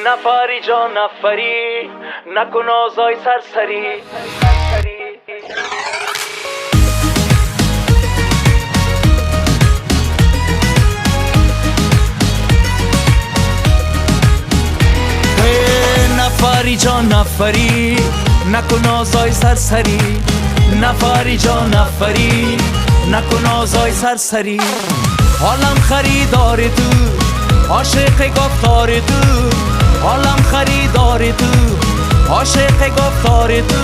نفری جان نفری، نکن آزای سرسری. نفری جان نفری، نکن آزای سرسری. نفری جان نفری، نکن آزای سرسری. حالم خریدار تو، عاشق گفتار تو. حالم خریدار تو، عاشق گفتار تو.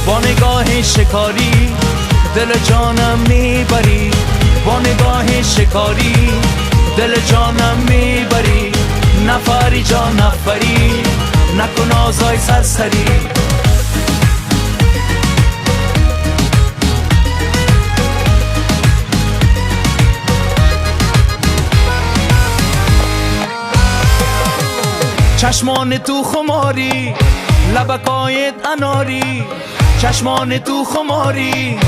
با نگاه شکاری دل جانم میبری. با نگاه شکاری دل جانم میبری. نفری جان نفری، نکن آزای سرسری. چشمان تو خماری، لبکایت اناری. چشمان تو خماری،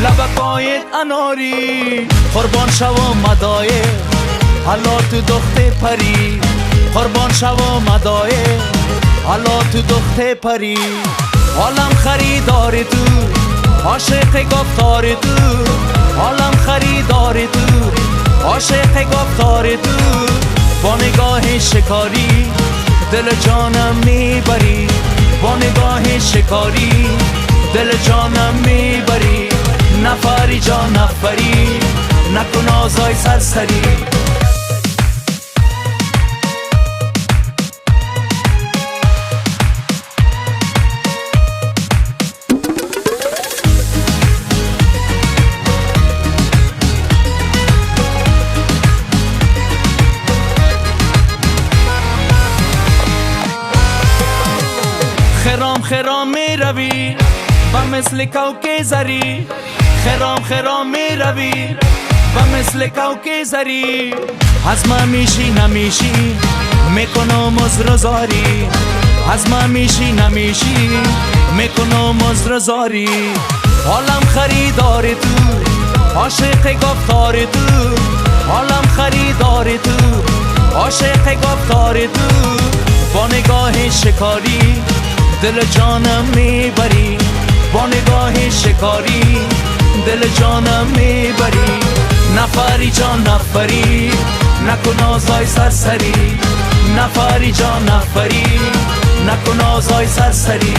لبکایت اناری. قربان شوم مدای حالا تو دخت پری. قربان شوم مدای حالا تو دخت پری. حالم خریدار تو، عاشق گفتار تو. حالم خریدار تو، عاشق گفتار تو. با نگاه شکاری دل جانم میبری. با نگاه شکاری دل جانم میبری. نفری جان نفری، نکن آزای سرسری. خرام خرام می روی و مثل کوکه زری. خرام خرام می روی و مثل کوکه زری. از من میشی نمیشی، میکنم عذر زاری. از من میشی نمیشی، میکنم عذر زاری. حالم خریدار تو، عاشق گفتار تو. حالم خریدار تو، عاشق گفتار تو. با نگاه شکاری دل جانم میبری. با نگاه شکاری دل جانم میبری. نفری جان نفری، نکن آزای سرسری. نفری جان نفری، نکن آزای سرسری.